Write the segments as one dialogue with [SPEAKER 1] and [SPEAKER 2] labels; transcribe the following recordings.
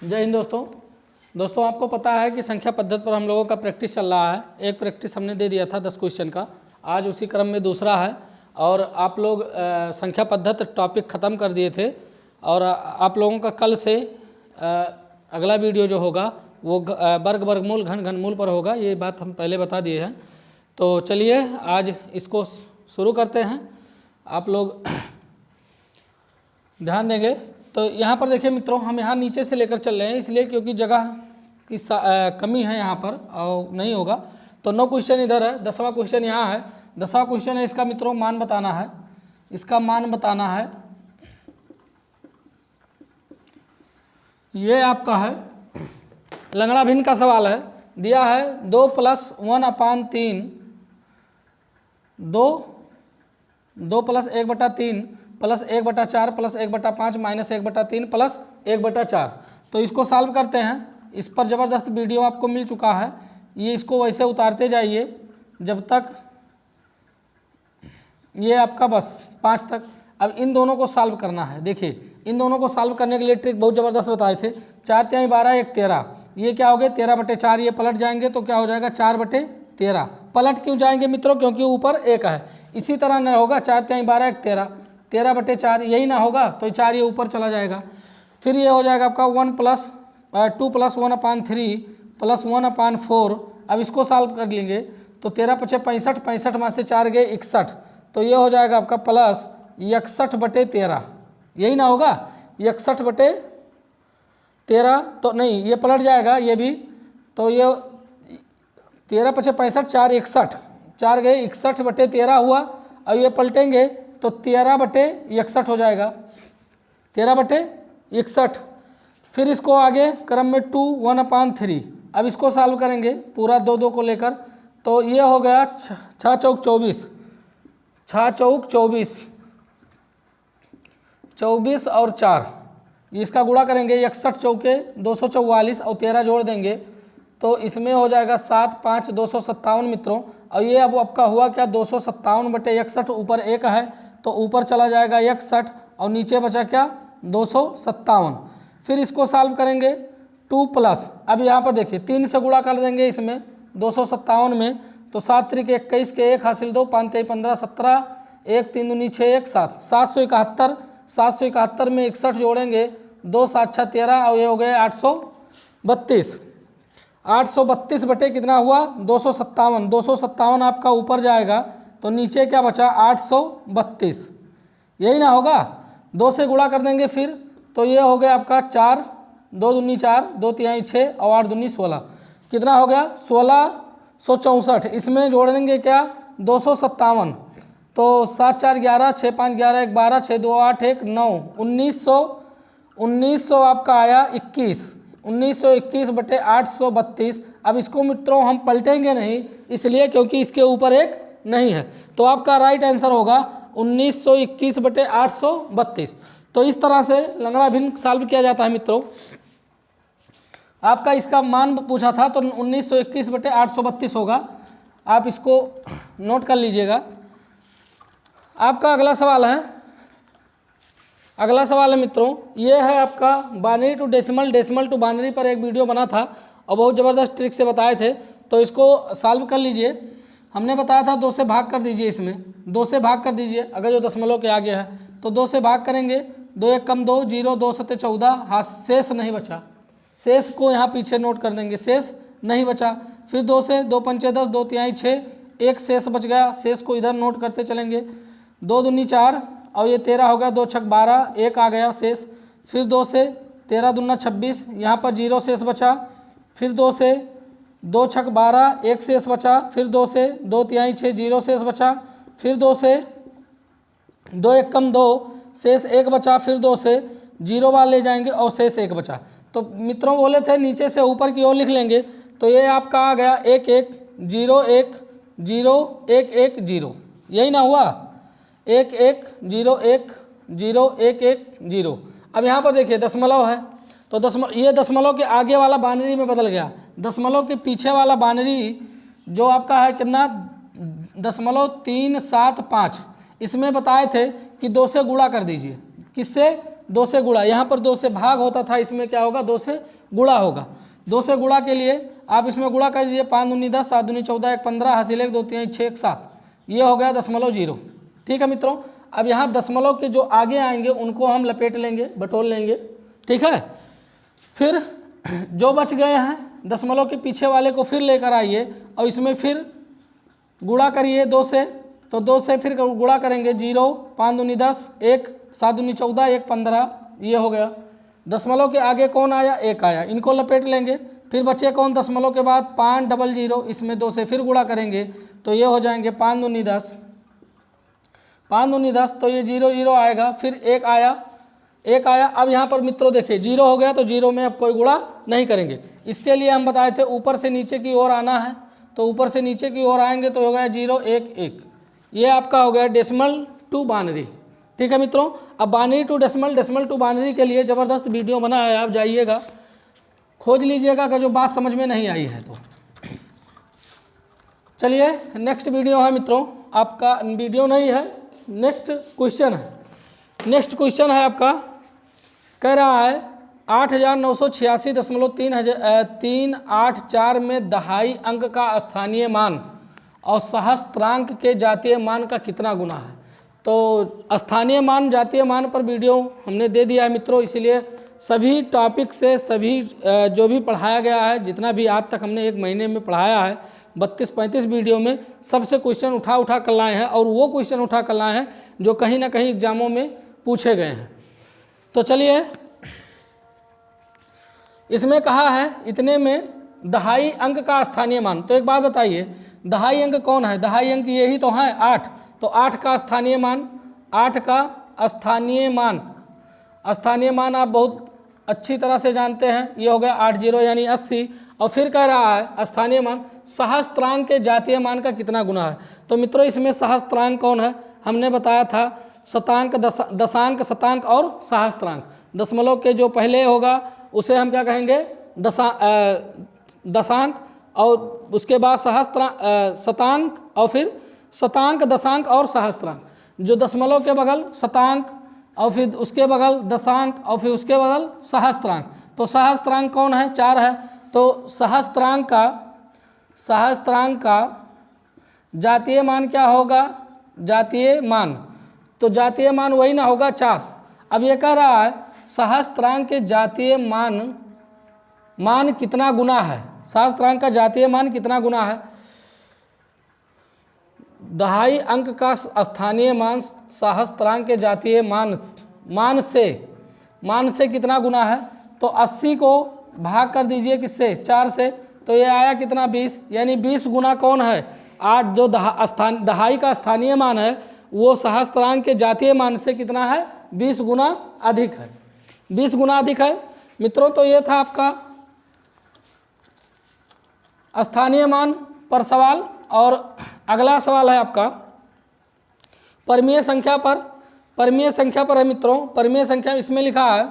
[SPEAKER 1] जय हिंद दोस्तों आपको पता है कि संख्या पद्धति पर हम लोगों का प्रैक्टिस चल रहा है। एक प्रैक्टिस हमने दे दिया था 10 क्वेश्चन का, आज उसी क्रम में दूसरा है। और आप लोग संख्या पद्धति टॉपिक ख़त्म कर दिए थे और आप लोगों का कल से अगला वीडियो जो होगा वो वर्ग वर्गमूल घन घनमूल पर होगा। ये बात हम पहले बता दिए हैं। तो चलिए आज इसको शुरू करते हैं। आप लोग ध्यान देंगे तो यहाँ पर देखिए मित्रों, हम यहाँ नीचे से लेकर चल रहे हैं इसलिए क्योंकि जगह की कमी है यहाँ पर और नहीं होगा। तो 9 क्वेश्चन इधर है, 10वां क्वेश्चन यहाँ है। 10वां क्वेश्चन है, इसका मित्रों मान बताना है। इसका मान बताना है। ये आपका है लंगड़ा भिन्न का सवाल है। दिया है 2 + 1/3 2 + 1/3 + 1/4 + 1/5 - 1/3 + 1/4। तो इसको सॉल्व करते हैं। इस पर ज़बरदस्त वीडियो आपको मिल चुका है। ये इसको वैसे उतारते जाइए जब तक ये आपका बस 5 तक। अब इन दोनों को सॉल्व करना है। देखिए इन दोनों को सॉल्व करने के लिए ट्रिक बहुत ज़बरदस्त बताए थे। 4 × 12 = 13। ये क्या हो गया 13/4। ये पलट जाएंगे तो क्या हो जाएगा 4/13। पलट क्यों जाएंगे मित्रों? क्योंकि ऊपर 1 है। इसी तरह न होगा 4 × 12 = 13, 13/4 यही ना होगा तो 4 ये ऊपर चला जाएगा। फिर ये हो जाएगा आपका 2 + 1/3 + 1/4। अब इसको सॉल्व कर लेंगे तो 13 × 5 = 65, 65 में से 4 गए 61। तो ये हो जाएगा आपका प्लस 61/13। यही ना होगा 61/13। तो नहीं, ये पलट जाएगा ये भी। तो ये 13 × 5 = 65, 4 61, 4 गए 61/13 हुआ। और ये पलटेंगे तो 13/61 हो जाएगा, 13/61। फिर इसको आगे क्रम में 2 1/3। अब इसको सॉल्व करेंगे पूरा 2 को लेकर। तो ये हो गया 6 × 24, 6 × 24, 24 और 4। इसका गुणा करेंगे 61 चौके 244 और 13 जोड़ देंगे तो इसमें हो जाएगा 7 × 5 = 257 मित्रों। और ये अब आपका हुआ क्या 257/61। ऊपर 1 है तो ऊपर चला जाएगा 61 और नीचे बचा क्या 257। फिर इसको सॉल्व करेंगे 2 +, अब यहाँ पर देखिए 3 से गुणा कर देंगे इसमें 257 में। तो 7 × 3 = 21 के 1 हासिल 2, 5 × 3 = 15, 17, 1 3 दूनी 6, 1 7, 771। 771 में 61 जोड़ेंगे 2 7 6 13 और ये हो गए 832। 832 बटे कितना हुआ 257। 257 आपका ऊपर जाएगा तो नीचे क्या बचा 832। यही ना होगा। 2 से गुणा कर देंगे फिर तो ये हो गया आपका 4, 2 दूनी 4, 2 तिहाई 6 और 8 दूनी 16। कितना हो गया 1664। इसमें जोड़ेंगे क्या 257। तो 7 4 11, 6 5 11, 1 12, 6 2 8, 1 9, 1900 आपका आया 21। 1921/832। अब इसको मित्रों हम पलटेंगे नहीं इसलिए क्योंकि इसके ऊपर 1 नहीं है। तो आपका राइट आंसर होगा 1921/832। तो इस तरह से लंगड़ा भिन्न सॉल्व किया जाता है मित्रों। आपका इसका मान पूछा था तो 1921/832 होगा। आप इसको नोट कर लीजिएगा। आपका अगला सवाल है। अगला सवाल है मित्रों, ये है आपका binary to decimal, decimal to binary पर एक वीडियो बना था और बहुत ज़बरदस्त ट्रिक से बताए थे। तो इसको सॉल्व कर लीजिए। हमने बताया था 2 से भाग कर दीजिए। इसमें 2 से भाग कर दीजिए अगर जो दशमलव के आगे है तो 2 से भाग करेंगे। 2 1 = 2, 0 2 7 14। हाँ, शेष नहीं बचा। शेष को यहाँ पीछे नोट कर देंगे, शेष नहीं बचा। फिर 2 से 2 × 5 = 10, 2 तिहाई 6, 1 शेष बच गया। शेष को इधर नोट करते चलेंगे। 2 दूनी 4 और ये 13 हो गया। 2 6 12, 1 आ गया शेष। फिर 2 से 13 दूना 26, यहाँ पर 0 शेष बचा। फिर 2 से 2 6 12, 1 शेष बचा। फिर 2 से 2 तिहाई 6, 0 शेष बचा। फिर 2 से 2 1 = 2, शेष 1 बचा। फिर 2 से 0 वाले ले जाएंगे और शेष 1 बचा। तो मित्रों बोले थे नीचे से ऊपर की ओर लिख लेंगे। तो ये आपका आ गया 1 1 0 1 0 1 1 0। यही ना हुआ 1 1 0 1 0 1 1 0। अब यहाँ पर देखिए दशमलव है तो ये दशमलव के आगे वाला बाइनरी में बदल गया। दशमलव के पीछे वाला बाइनरी जो आपका है कितना 0.375। इसमें बताए थे कि 2 से गुणा कर दीजिए। किससे 2 से गुणा, यहाँ पर 2 से भाग होता था, इसमें क्या होगा 2 से गुणा होगा। 2 से गुणा के लिए आप इसमें गुणा कर दीजिए, 5 दूनी 10, 7 दूनी 14, 1 15, हासिल 1 2 3 6 1 7, ये हो गया 0.0। ठीक है मित्रों, अब यहाँ दशमलव के जो आगे आएंगे उनको हम लपेट लेंगे, बटोर लेंगे। ठीक है, फिर जो बच गए हैं दशमलव के पीछे वाले को फिर लेकर आइए और इसमें फिर गुणा करिए 2 से, तो 2 से फिर गुणा करेंगे 0, 5 दूनी 10, 1 7 दूनी 14, 1 15, ये हो गया। दशमलव के आगे कौन आया, 1 आया, इनको लपेट लेंगे। फिर बचे कौन दशमलव के बाद 500, इसमें 2 से फिर गुणा करेंगे तो ये हो जाएंगे 5 दूनी 10, 5 दूनी 10, तो ये 0 0 आएगा। फिर 1 आया, 1 आया। अब यहाँ पर मित्रों देखिए 0 हो गया तो 0 में अब कोई गुणा नहीं करेंगे। इसके लिए हम बताए थे ऊपर से नीचे की ओर आना है, तो ऊपर से नीचे की ओर आएंगे तो हो गया 0 1 1, ये आपका हो गया डेसिमल टू बाइनरी। ठीक है मित्रों, अब binary to decimal, decimal to binary के लिए ज़बरदस्त वीडियो बना है, आप जाइएगा खोज लीजिएगा कि जो बात समझ में नहीं आई है तो। चलिए नेक्स्ट वीडियो है मित्रों, आपका वीडियो नहीं है, नेक्स्ट क्वेश्चन है। नेक्स्ट क्वेश्चन है आपका, कह रहा है 8986.384 में दहाई अंक का स्थानीय मान और सहस्त्रांक के जातीय मान का कितना गुना है। तो स्थानीय मान जातीय मान पर वीडियो हमने दे दिया है मित्रों, इसीलिए सभी टॉपिक से सभी जो भी पढ़ाया गया है, जितना भी आज तक हमने 1 महीने में पढ़ाया है 32-35 वीडियो में, सबसे क्वेश्चन उठा कर लाए हैं, और वो क्वेश्चन उठा कर लाए हैं जो कहीं ना कहीं एग्जामों में पूछे गए हैं। तो चलिए, इसमें कहा है इतने में दहाई अंक का स्थानीय मान। तो एक बात बताइए, दहाई अंक कौन है, दहाई अंक यही तो है 8, तो 8 का स्थानीय मान, 8 का स्थानीय मान, स्थानीय मान आप बहुत अच्छी तरह से जानते हैं, ये हो गया 80 यानी 80। और फिर कह रहा है स्थानीय मान सहस्त्रांक के जातीय मान का कितना गुना है। तो मित्रों इसमें सहस्त्रांक कौन है, हमने बताया था शतांक, दशांक, शतांक और सहस्त्रांक। दशमलव के जो पहले होगा उसे हम क्या कहेंगे, दशांक, और उसके बाद शतांक, और फिर शतांक, दशांक और सहस्त्रांक। जो दशमलव के बगल शतांक, और फिर उसके बगल दशांक, और फिर उसके बगल सहस्त्रांक। तो सहस्त्रांक कौन है, 4 है। तो सहस्त्रांक का जातीय मान क्या होगा, जातीय मान, तो जातीय मान वही ना होगा 4। अब ये कह रहा है सहस्त्रांक के जातीय मान कितना गुना है, सहस्त्रांक का जातीय मान कितना गुना है। दहाई अंक का स्थानीय मान सहस्त्रांक के जातीय मान से कितना गुना है। तो 80 को भाग कर दीजिए किससे, 4 से, तो ये आया कितना 20, यानी 20 गुना कौन है, आज जो दहाई का स्थानीय मान है वो सहस्त्रांक के जातीय मान से कितना है, 20 गुना अधिक है, 20 गुना अधिक है मित्रों। तो ये था आपका स्थानीय मान पर सवाल। और अगला सवाल है आपका परमीय संख्या पर। परमीय संख्या पर है मित्रों, परमीय संख्या इसमें लिखा है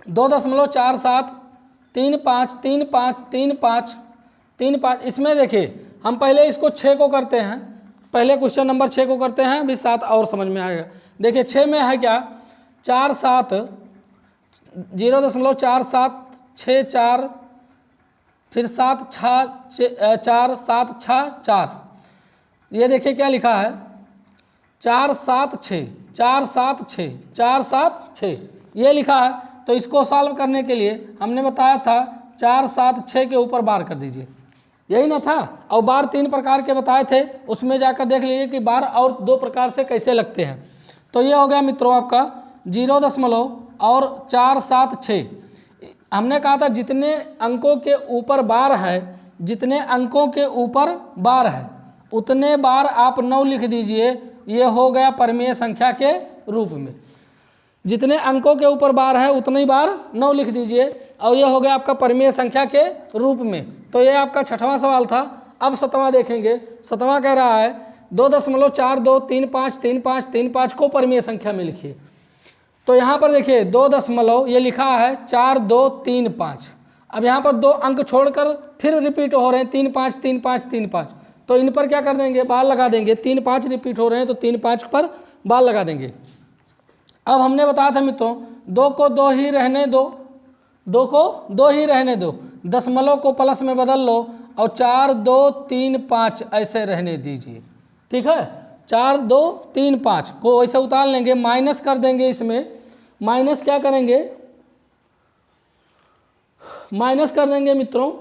[SPEAKER 1] 2.4735353535। इसमें देखिए हम पहले इसको 6 को करते हैं, पहले क्वेश्चन नंबर 6 को करते हैं, अभी 7 और समझ में आएगा। देखिए 6 में है क्या, 0.4764, फिर 7 6 4 7 6 4, ये देखिए क्या लिखा है 4 7 6 4 7 6 4 7 6, ये लिखा है। तो इसको सॉल्व करने के लिए हमने बताया था 4 7 6 के ऊपर बार कर दीजिए, यही ना था। और बार 3 प्रकार के बताए थे, उसमें जाकर देख लीजिए कि बार और 2 प्रकार से कैसे लगते हैं। तो ये हो गया मित्रों आपका 0.476। हमने कहा था जितने अंकों के ऊपर बार है, जितने अंकों के ऊपर बार है उतने बार आप 9 लिख दीजिए, ये हो गया परमीय संख्या के रूप में। जितने अंकों के ऊपर बार है उतनी बार 9 लिख दीजिए, और ये हो गया आपका परमीय संख्या के रूप में। तो ये आपका 6वां सवाल था। अब 7वां देखेंगे। 7वां कह रहा है 2.42353535 को परमीय संख्या में लिखिए। तो यहाँ पर देखिए 2 दशमलव, ये लिखा है 4235। अब यहाँ पर 2 अंक छोड़कर फिर रिपीट हो रहे हैं 35 35 35, तो इन पर क्या कर देंगे, बार लगा देंगे। 3 5 रिपीट हो रहे हैं तो 3 5 पर बार लगा देंगे। अब हमने बताया था मित्रों, 2 को 2 ही रहने दो, 2 को 2 ही रहने दो, दशमलव को प्लस में बदल लो और 4 2 3 5 ऐसे रहने दीजिए। ठीक है, 4 2 3 5 को ऐसे उतार लेंगे, माइनस कर देंगे। इसमें माइनस क्या करेंगे, माइनस कर देंगे मित्रों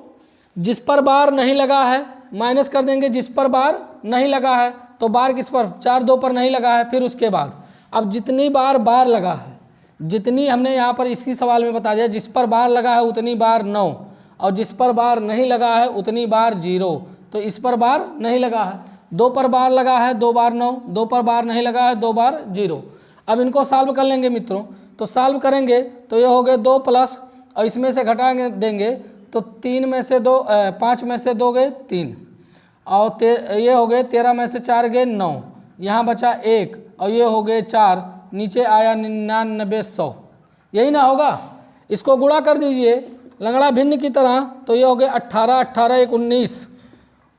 [SPEAKER 1] जिस पर बार नहीं लगा है, माइनस कर देंगे जिस पर बार नहीं लगा है। तो बार किस पर, 4 2 पर नहीं लगा है। फिर उसके बाद अब जितनी बार बार लगा है, जितनी हमने यहाँ पर इसी सवाल में बता दिया, जिस पर बार लगा है उतनी बार 9 और जिस पर बार नहीं लगा है उतनी बार 0। तो इस पर बार नहीं लगा है, 2 पर बार लगा है 2 बार 9, 2 पर बार नहीं लगा है 2 बार 0। अब इनको सॉल्व कर लेंगे मित्रों। तो सॉल्व करेंगे तो ये हो गए 2 प्लस, और इसमें से घटा देंगे तो 3 में से 2 5 में से 2 गए 3, और ये हो गए 13 में से 4 गए 9, यहाँ बचा 1 और ये हो गए 4, नीचे आया 99 100। यही ना होगा। इसको गुणा कर दीजिए लंगड़ा भिन्न की तरह, तो ये हो गए 18 18 1 19,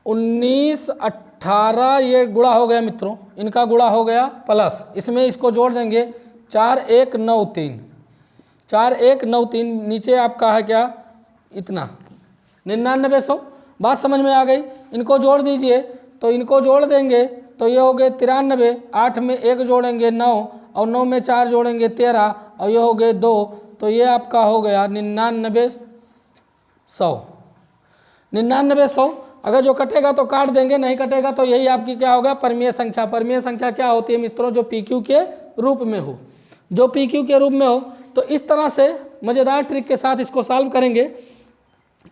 [SPEAKER 1] 19 18 ये गुणा हो गया मित्रों, इनका गुणा हो गया प्लस, इसमें इसको जोड़ देंगे 4 1 9 3, 4 1 9 3, नीचे आपका है क्या इतना 99 100। बात समझ में आ गई। इनको जोड़ दीजिए, तो इनको जोड़ देंगे तो ये हो गए 93, 8 में 1 जोड़ेंगे 9 और 9 में 4 जोड़ेंगे 13 और ये हो गए 2, तो ये आपका हो गया 99 100। 99 100 अगर जो कटेगा तो काट देंगे, नहीं कटेगा तो यही आपकी क्या होगा परिमेय संख्या। परिमेय संख्या क्या होती है मित्रों, जो PQ के रूप में हो, जो PQ के रूप में हो। तो इस तरह से मज़ेदार ट्रिक के साथ इसको सॉल्व करेंगे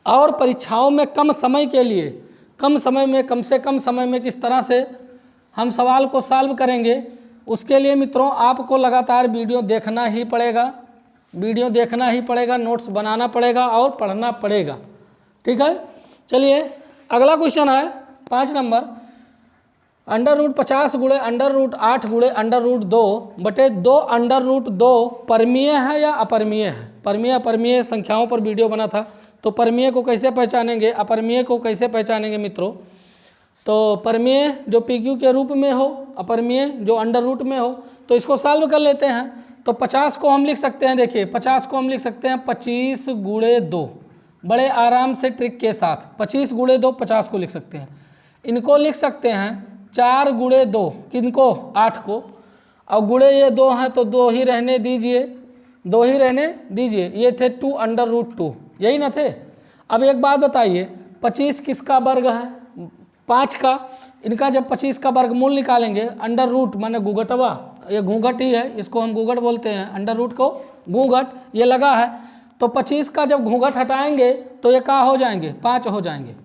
[SPEAKER 1] और परीक्षाओं में कम समय के लिए, कम समय में, कम से कम समय में किस तरह से हम सवाल को सॉल्व करेंगे, उसके लिए मित्रों आपको लगातार वीडियो देखना ही पड़ेगा, वीडियो देखना ही पड़ेगा, नोट्स बनाना पड़ेगा और पढ़ना पड़ेगा। ठीक है, चलिए अगला क्वेश्चन है 5 नंबर। √50 गुणे √8 गुणे √2 बटे 2 √2 परमीय है या अपरमीय है। परमीय अपरमीय संख्याओं पर वीडियो बना था, तो परमीय को कैसे पहचानेंगे, अपरमीय को कैसे पहचानेंगे मित्रों। तो परमीय जो PQ के रूप में हो, अपरमीय जो √ में हो। तो इसको सॉल्व कर लेते हैं। तो 50 को हम लिख सकते हैं, देखिए 50 को हम लिख सकते हैं 25 गुणे 2, बड़े आराम से ट्रिक के साथ 25 गुणे 2 50 को लिख सकते हैं। इनको लिख सकते हैं 4 गुणे 2, किनको 8 को, और गुणे ये 2 हैं तो 2 ही रहने दीजिए, 2 ही रहने दीजिए। ये थे 2 √2, यही ना थे। अब एक बात बताइए, 25 किसका वर्ग है, 5 का। इनका जब 25 का वर्गमूल निकालेंगे, √ माने घूंघटवा, ये घूंघट ही है, इसको हम घूंघट बोलते हैं, √ को घूंघट ये लगा है। तो 25 का जब घूंघट हटाएंगे तो ये क्या हो जाएंगे, 5 हो जाएंगे।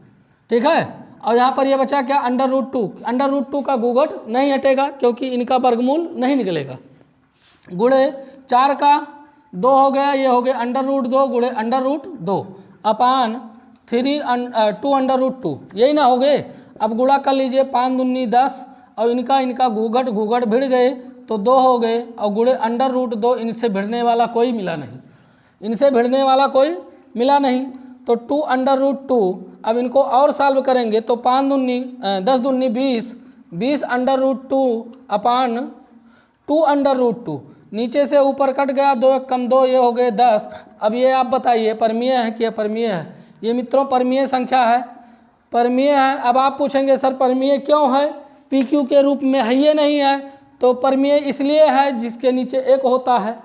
[SPEAKER 1] ठीक है, और यहाँ पर ये बचा क्या √2, √2 का घूंघट नहीं हटेगा क्योंकि इनका वर्गमूल नहीं निकलेगा। गुणे 4 का 2 हो गया, ये हो गया √2 गुणे √2 अपान 2 √2, यही ना हो गए। अब गुणा कर लीजिए, 5 दूनी 10 और इनका घूंघट भिड़ गए तो 2 हो गए, और गुणे √2 इनसे भिड़ने वाला कोई मिला नहीं, इनसे भिड़ने वाला कोई मिला नहीं। तो 2 √2, अब इनको और सॉल्व करेंगे तो 5 दूनी 10 दूनी 20, 20 √2 अपान 2 √2, नीचे से ऊपर कट गया, 2 1 कम 2, ये हो गए 10। अब ये आप बताइए परमीय है कि अपरमीय है। ये मित्रों परमीय संख्या है, परमीय है। अब आप पूछेंगे सर परमीय क्यों है, PQ के रूप में है ये नहीं है। तो परमीय इसलिए है जिसके नीचे 1 होता है,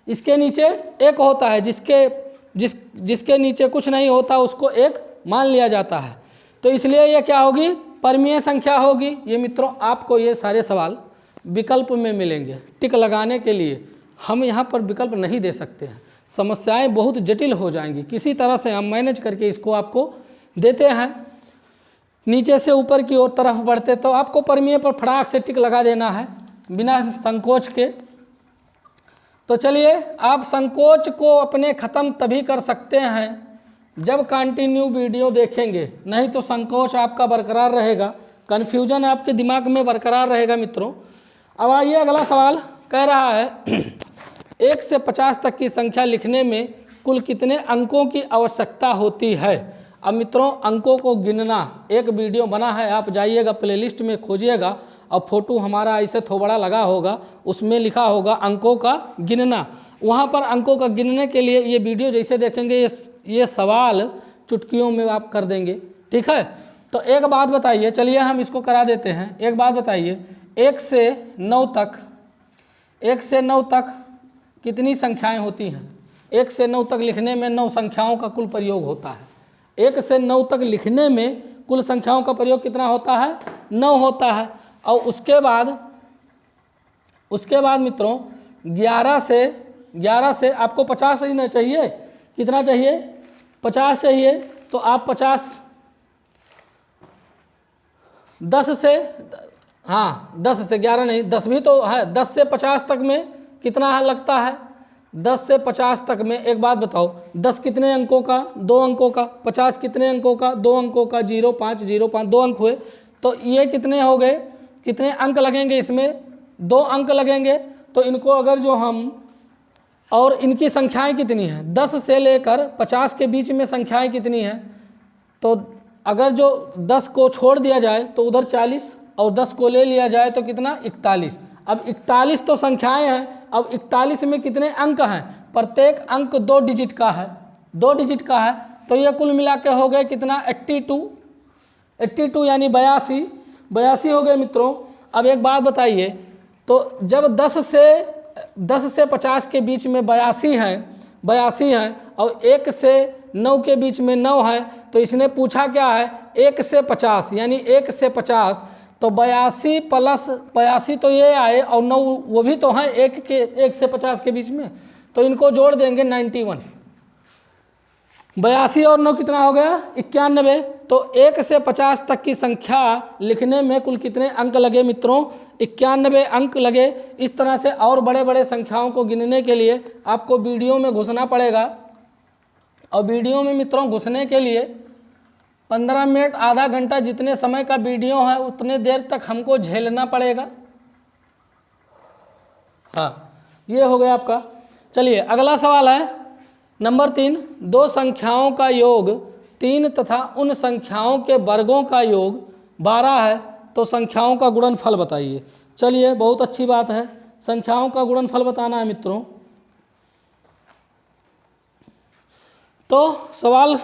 [SPEAKER 1] इसके नीचे 1 होता है, जिसके नीचे कुछ नहीं होता उसको 1 मान लिया जाता है। तो इसलिए ये क्या होगी, परमीय संख्या होगी। ये मित्रों आपको ये सारे सवाल विकल्प में मिलेंगे। टिक लगाने के लिए हम यहाँ पर विकल्प नहीं दे सकते हैं, समस्याएं बहुत जटिल हो जाएंगी। किसी तरह से हम मैनेज करके इसको आपको देते हैं। नीचे से ऊपर की ओर तरफ बढ़ते तो आपको परमीय पर फटाक से टिक लगा देना है बिना संकोच के। तो चलिए, आप संकोच को अपने ख़त्म तभी कर सकते हैं जब कंटिन्यू वीडियो देखेंगे, नहीं तो संकोच आपका बरकरार रहेगा, कन्फ्यूजन आपके दिमाग में बरकरार रहेगा मित्रों। अब आइए अगला सवाल कह रहा है 1 से 50 तक की संख्या लिखने में कुल कितने अंकों की आवश्यकता होती है। अब मित्रों अंकों को गिनना एक वीडियो बना है, आप जाइएगा प्लेलिस्ट में खोजिएगा और फोटो हमारा ऐसे थोबड़ा लगा होगा, उसमें लिखा होगा अंकों का गिनना। वहाँ पर अंकों का गिनने के लिए ये वीडियो जैसे देखेंगे ये सवाल चुटकियों में आप कर देंगे, ठीक है। तो एक बात बताइए, चलिए हम इसको करा देते हैं। एक बात बताइए, 1 से 9 तक कितनी संख्याएं होती हैं? 1 से 9 तक लिखने में 9 संख्याओं का कुल प्रयोग होता है। 1 से 9 तक लिखने में कुल संख्याओं का प्रयोग कितना होता है? 9 होता है। और उसके बाद मित्रों 11 से आपको 50 ही ना चाहिए, कितना चाहिए? 50 चाहिए। तो आप 50 10 से 11 नहीं, 10 भी तो है। 10 से 50 तक में कितना लगता है? 10 से 50 तक में एक बात बताओ, 10 कितने अंकों का? 2 अंकों का। 50 कितने अंकों का? 2 अंकों का। 0 5 0 5 2 अंक हुए। तो ये कितने हो गए? कितने अंक लगेंगे इसमें? 2 अंक लगेंगे। तो इनको अगर जो हम, और इनकी संख्याएं कितनी हैं? 10 से लेकर 50 के बीच में संख्याएं कितनी हैं? तो अगर जो 10 को छोड़ दिया जाए तो उधर 40, और 10 को ले लिया जाए तो कितना? 41। अब 41 तो संख्याएं हैं। अब 41 में कितने अंक हैं? प्रत्येक अंक 2 डिजिट का है, 2 डिजिट का है। तो ये कुल मिला के हो गए कितना? 82 यानी 82 हो गए मित्रों। अब एक बात बताइए, तो जब 10 से 50 के बीच में 82 हैं और 1 से 9 के बीच में 9 है, तो इसने पूछा क्या है? 1 से 50 यानी 1 से 50, तो 82 प्लस 82 तो ये आए, और 9 वो भी तो हैं 1 से 50 के बीच में, तो इनको जोड़ देंगे 91। 82 और 9 कितना हो गया? 91। तो 1 से 50 तक की संख्या लिखने में कुल कितने अंक लगे मित्रों? 91 अंक लगे। इस तरह से और बड़े बड़े संख्याओं को गिनने के लिए आपको वीडियो में घुसना पड़ेगा, और वीडियो में मित्रों घुसने के लिए 15 मिनट आधा घंटा जितने समय का वीडियो है उतने देर तक हमको झेलना पड़ेगा। हाँ, ये हो गया आपका। चलिए अगला सवाल है नंबर 3। 2 संख्याओं का योग 3 तथा उन संख्याओं के वर्गों का योग 12 है, तो संख्याओं का गुणनफल बताइए। चलिए बहुत अच्छी बात है, संख्याओं का गुणनफल बताना है मित्रों। तो सवाल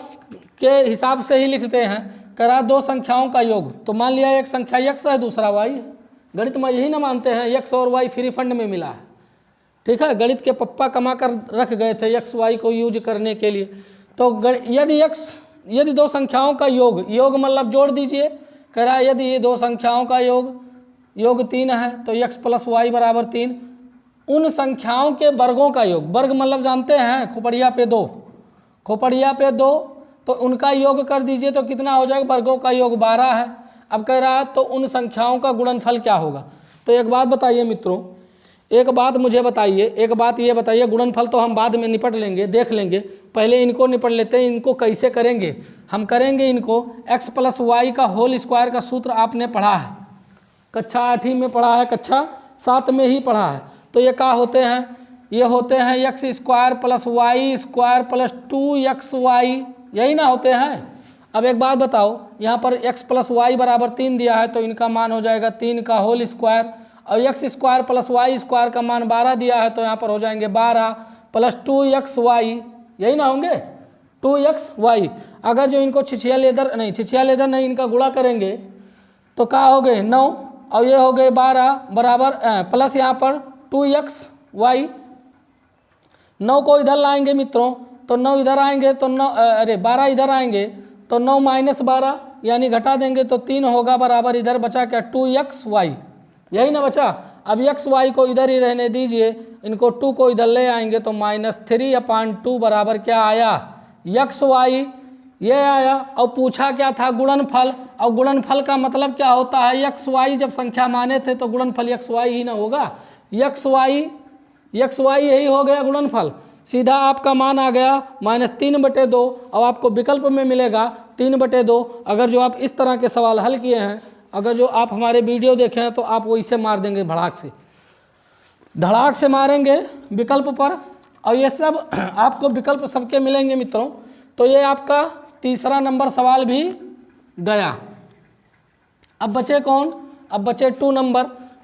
[SPEAKER 1] के हिसाब से ही लिखते हैं, करा 2 संख्याओं का योग। तो मान लिया एक संख्या x है, दूसरा y है। गणित में यही ना मानते हैं, x और y फ्री फंड में मिला है, ठीक है। गणित के पप्पा कमा कर रख गए थे x y को यूज करने के लिए। तो यदि 2 संख्याओं का योग मतलब जोड़ दीजिए, करा यदि ये 2 संख्याओं का योग 3 है तो x + y = 3। उन संख्याओं के वर्गों का योग, वर्ग मतलब जानते हैं खोपड़िया पे 2, तो उनका योग कर दीजिए तो कितना हो जाएगा? वर्गों का योग 12 है। अब कह रहा है तो उन संख्याओं का गुणनफल क्या होगा? तो एक बात बताइए मित्रों, एक बात मुझे बताइए, एक बात ये बताइए, गुणनफल तो हम बाद में निपट लेंगे, देख लेंगे, पहले इनको निपट लेते हैं। इनको कैसे करेंगे? हम करेंगे इनको x + y का होल स्क्वायर का सूत्र आपने पढ़ा है, कक्षा 8वीं में पढ़ा है, कक्षा 7 में ही पढ़ा है। तो ये क्या होते हैं? ये होते हैं x² + y² + 2xy, यही ना होते हैं। अब एक बात बताओ, यहाँ पर x + y = 3 दिया है, तो इनका मान हो जाएगा 3 का होल स्क्वायर, और x² + y² का मान 12 दिया है, तो यहाँ पर हो जाएंगे 12 + 2xy, यही ना होंगे 2xy। अगर जो इनको छिछिया लेदर नहीं इनका गुणा करेंगे तो क्या हो गए? 9, और ये हो गए 12 बराबर प्लस यहाँ पर 2xy। 9 को इधर लाएंगे मित्रों, तो 9 इधर आएंगे तो 12 इधर आएंगे तो 9 - 12 यानी घटा देंगे तो 3 होगा, बराबर इधर बचा क्या? 2xy, यही ना बचा। अब xy को इधर ही रहने दीजिए, इनको 2 को इधर ले आएंगे तो -3/2 बराबर क्या आया? xy, ये आया। और पूछा क्या था? गुणनफल। और गुणनफल का मतलब क्या होता है? xy जब संख्या माने थे तो गुणनफल xy ही ना होगा, xy यही हो गया गुणनफल। सीधा आपका मान आ गया -3/2, और आपको विकल्प में मिलेगा 3/2। अगर जो आप इस तरह के सवाल हल किए हैं, अगर जो आप हमारे वीडियो देखे हैं, तो आप वो इसे मार देंगे धड़ाक से मारेंगे विकल्प पर, और ये सब आपको विकल्प सबके मिलेंगे मित्रों। तो ये आपका तीसरा नंबर सवाल भी गया। अब बचे कौन? अब बचे 2 नंबर।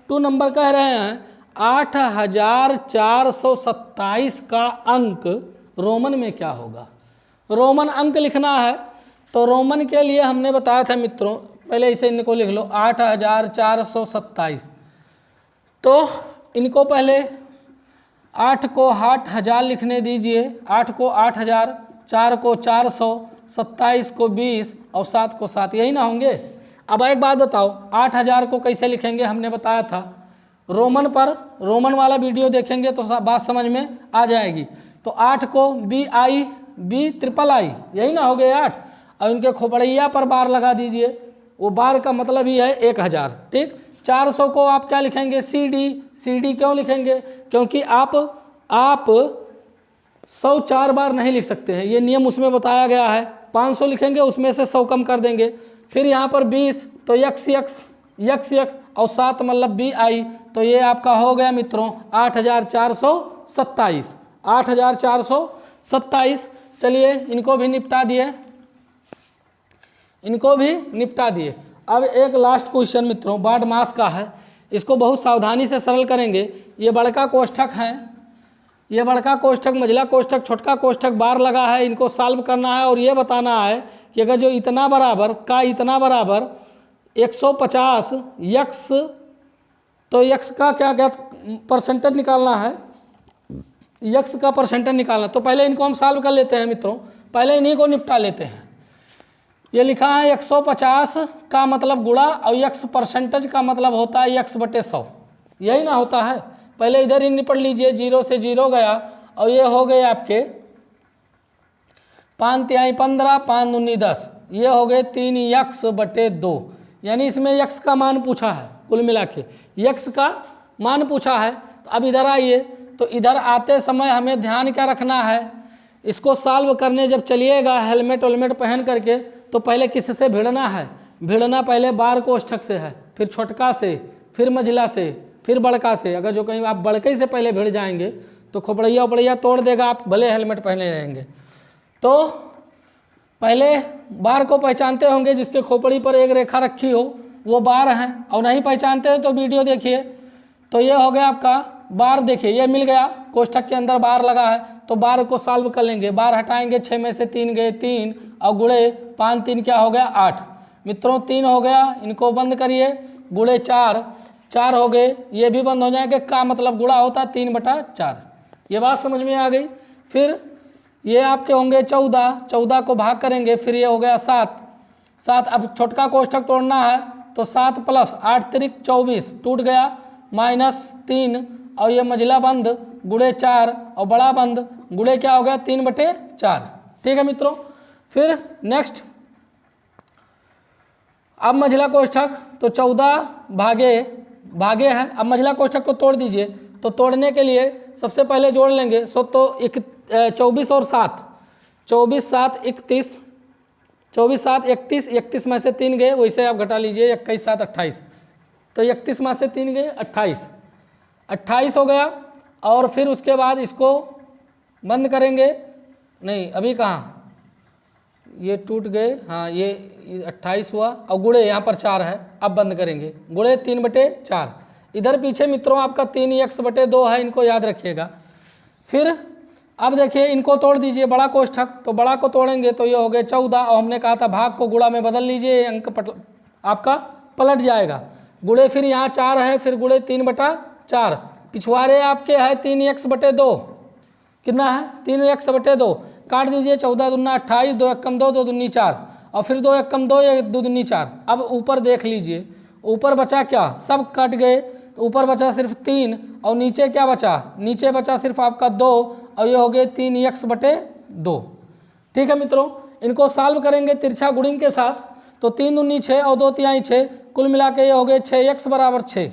[SPEAKER 1] 2 नंबर कह रहे हैं 8427 का अंक रोमन में क्या होगा। रोमन अंक लिखना है तो रोमन के लिए हमने बताया था मित्रों, पहले इसे इनको लिख लो 8427। तो इनको पहले 8 को 8000 लिखने दीजिए, 8 को 8000, 4 को 400, 27 को 20 और 7 को 7, यही ना होंगे। अब एक बात बताओ 8000 को कैसे लिखेंगे, हमने बताया था रोमन पर, रोमन वाला वीडियो देखेंगे तो बात समझ में आ जाएगी। तो 8 को BI, यही ना हो गए 8, और इनके खोपड़िया पर बार लगा दीजिए, वो बार का मतलब ही है 1000, ठीक। 400 को आप क्या लिखेंगे CD क्यों लिखेंगे, क्योंकि आप 100 4 बार नहीं लिख सकते हैं, ये नियम उसमें बताया गया है। 500 लिखेंगे उसमें से 100 कम कर देंगे। फिर यहाँ पर 20 तो XX और 7 मतलब BI, तो ये आपका हो गया मित्रों 8427, 8427। चलिए इनको भी निपटा दिए, अब एक लास्ट क्वेश्चन मित्रों बाड मास का है, इसको बहुत सावधानी से सरल करेंगे। ये बड़का कोष्ठक है, ये बड़का कोष्ठक, मझला कोष्ठक, छोटका कोष्ठक बार लगा है, इनको सॉल्व करना है और ये बताना है कि अगर जो इतना बराबर 150 x, तो x का क्या परसेंटेज निकालना है, x का परसेंटेज निकालना। तो पहले इनको हम सॉल्व कर लेते हैं मित्रों, पहले इन्हीं को निपटा लेते हैं। ये लिखा है 150 का मतलब गुणा और x परसेंटेज का मतलब होता है x/100, यही ना होता है। पहले इधर ही निपट लीजिए, 0 से 0 गया और ये हो गए आपके 5 तिहाई 15, 5 दूनी 10, ये हो गए 3x/2, यानी इसमें x का मान पूछा है, कुल मिला के x का मान पूछा है। तो अब इधर आइए, तो इधर आते समय हमें ध्यान क्या रखना है, इसको सॉल्व करने जब चलिएगा हेलमेट वेलमेट पहन करके, तो पहले किससे भिड़ना है, भिड़ना पहले बार कोष्ठक से है, फिर छोटका से, फिर मझला से, फिर बड़का से। अगर जो कहीं आप बड़के से पहले भिड़ जाएंगे तो खोपड़िया उपड़िया तोड़ देगा, आप भले हेलमेट पहने रहेंगे। तो पहले बार को पहचानते होंगे, जिसके खोपड़ी पर एक रेखा रखी हो वो बार है, और नहीं पहचानते हैं तो वीडियो देखिए। तो ये हो गया आपका बार, देखिए ये मिल गया, कोष्ठक के अंदर बार लगा है, तो बार को सॉल्व कर लेंगे। बार हटाएंगे, 6 में से 3 गए 3, और गुणे 5 3 क्या हो गया 8 मित्रों, 3 हो गया, इनको बंद करिए, गुणे 4 हो गए, ये भी बंद हो जाएंगे, का मतलब गुणा होता 3/4, ये बात समझ में आ गई। फिर ये आपके होंगे 14 को भाग करेंगे, फिर ये हो गया 7। अब छोटका कोष्ठक तोड़ना है तो 7 + 8 × 24 टूट गया, -3, और ये मझला बंद गुणे 4 और बड़ा बंद गुणे क्या हो गया 3/4, ठीक है मित्रों। फिर नेक्स्ट, अब मझला कोष्ठक तो 14 भागे हैं, अब मझला कोष्ठक को तोड़ दीजिए। तो तोड़ने के लिए सबसे पहले जोड़ लेंगे, तो 24 और 7, 24 7 31, 24 7 31, 31 में से 3 गए, वैसे आप घटा लीजिए, 21 7 28, तो 31 में से 3 गए 28 हो गया। और फिर उसके बाद इसको बंद करेंगे, नहीं अभी कहाँ, ये टूट गए, हाँ ये 28 हुआ, और गुणे यहाँ पर 4 है, अब बंद करेंगे, गुणे 3/4। इधर पीछे मित्रों आपका 3x/2 है, इनको याद रखिएगा। फिर अब देखिए इनको तोड़ दीजिए, बड़ा कोष्ठक, तो बड़ा को तोड़ेंगे तो ये हो गए 14, और हमने कहा था भाग को गुणा में बदल लीजिए, अंक आपका पलट जाएगा। गुणे फिर यहाँ 4 है, फिर गुणे 3/4, पिछवाड़े आपके है 3x/2, कितना है 3x/2, काट दीजिए, 14 दूना 28, 2 एकम 2, 2 दूनी 4, और फिर 2 एकम 2, 2 दूनी 4। अब ऊपर देख लीजिए, ऊपर बचा क्या, सब कट गए, ऊपर बचा सिर्फ 3, और नीचे क्या बचा, नीचे बचा सिर्फ आपका 2, और ये हो गए 3x/2, ठीक है मित्रों। इनको सॉल्व करेंगे तिरछा गुणिन के साथ, तो 3 दूनी 6 और 2 तिहाई 6, कुल मिला के ये हो गए 6x = 6,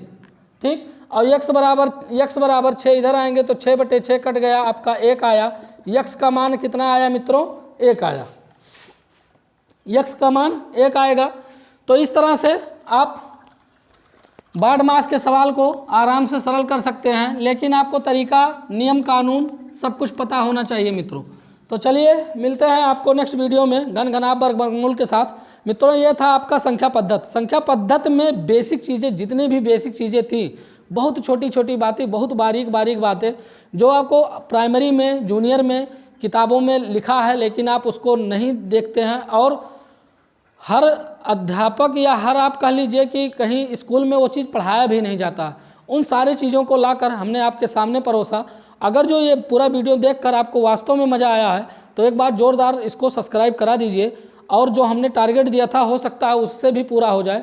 [SPEAKER 1] ठीक। और x बराबर 6 इधर आएंगे तो 6/6 कट गया, आपका 1 आया। x का मान कितना आया मित्रों, 1 आया, x का मान 1 आएगा। तो इस तरह से आप बाड मास के सवाल को आराम से सरल कर सकते हैं, लेकिन आपको तरीका, नियम, कानून सब कुछ पता होना चाहिए मित्रों। तो चलिए मिलते हैं आपको नेक्स्ट वीडियो में घन घनाभ वर्ग वर्गमूल के साथ। मित्रों ये था आपका संख्या पद्धति। संख्या पद्धति में बेसिक चीज़ें, जितनी भी बेसिक चीज़ें थी, बहुत छोटी छोटी बातें, बहुत बारीक बारीक बातें जो आपको प्राइमरी में, जूनियर में किताबों में लिखा है, लेकिन आप उसको नहीं देखते हैं। और हर अध्यापक या हर आप कह लीजिए कि कहीं स्कूल में वो चीज़ पढ़ाया भी नहीं जाता। उन सारी चीज़ों को लाकर हमने आपके सामने परोसा। अगर जो ये पूरा वीडियो देखकर आपको वास्तव में मज़ा आया है तो एक बार ज़ोरदार इसको सब्सक्राइब करा दीजिए। और जो हमने टारगेट दिया था, हो सकता है उससे भी पूरा हो जाए।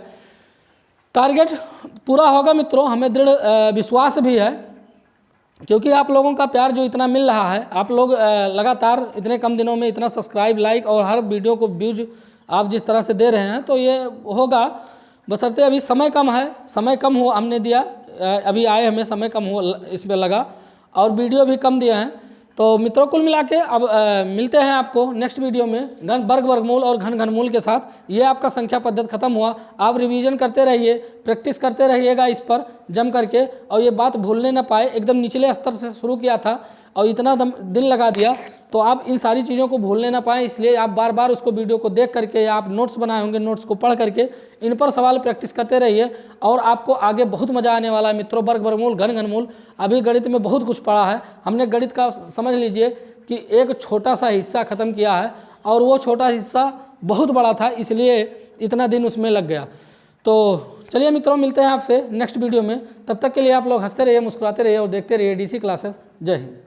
[SPEAKER 1] टारगेट पूरा होगा मित्रों, हमें दृढ़ विश्वास भी है, क्योंकि आप लोगों का प्यार जो इतना मिल रहा है, आप लोग लगातार इतने कम दिनों में इतना सब्सक्राइब, लाइक और हर वीडियो को व्यूज आप जिस तरह से दे रहे हैं, तो ये होगा। बशर्ते अभी समय कम है, समय कम हो हमने दिया, अभी आए हमें समय कम हो इसमें लगा, और वीडियो भी कम दिए हैं। तो मित्रों कुल मिला के अब मिलते हैं आपको नेक्स्ट वीडियो में घन वर्ग वर्गमूल और घन घनमूल के साथ। ये आपका संख्या पद्धति खत्म हुआ। आप रिवीजन करते रहिए, प्रैक्टिस करते रहिएगा इस पर जम करके, और ये बात भूलने ना पाए। एकदम निचले स्तर से शुरू किया था और इतना दिन लगा दिया, तो आप इन सारी चीज़ों को भूलने ना पाएँ, इसलिए आप बार बार उसको वीडियो को देख करके, या आप नोट्स बनाए होंगे, नोट्स को पढ़ करके इन पर सवाल प्रैक्टिस करते रहिए, और आपको आगे बहुत मज़ा आने वाला है मित्रों। वर्ग वर्गमूल, घन घनमूल, अभी गणित में बहुत कुछ पढ़ा है हमने। गणित का समझ लीजिए कि एक छोटा सा हिस्सा ख़त्म किया है, और वो छोटा हिस्सा बहुत बड़ा था, इसलिए इतना दिन उसमें लग गया। तो चलिए मित्रों मिलते हैं आपसे नेक्स्ट वीडियो में। तब तक के लिए आप लोग हंसते रहिए, मुस्कुराते रहिए और देखते रहिए DC क्लासेस। जय हिंद।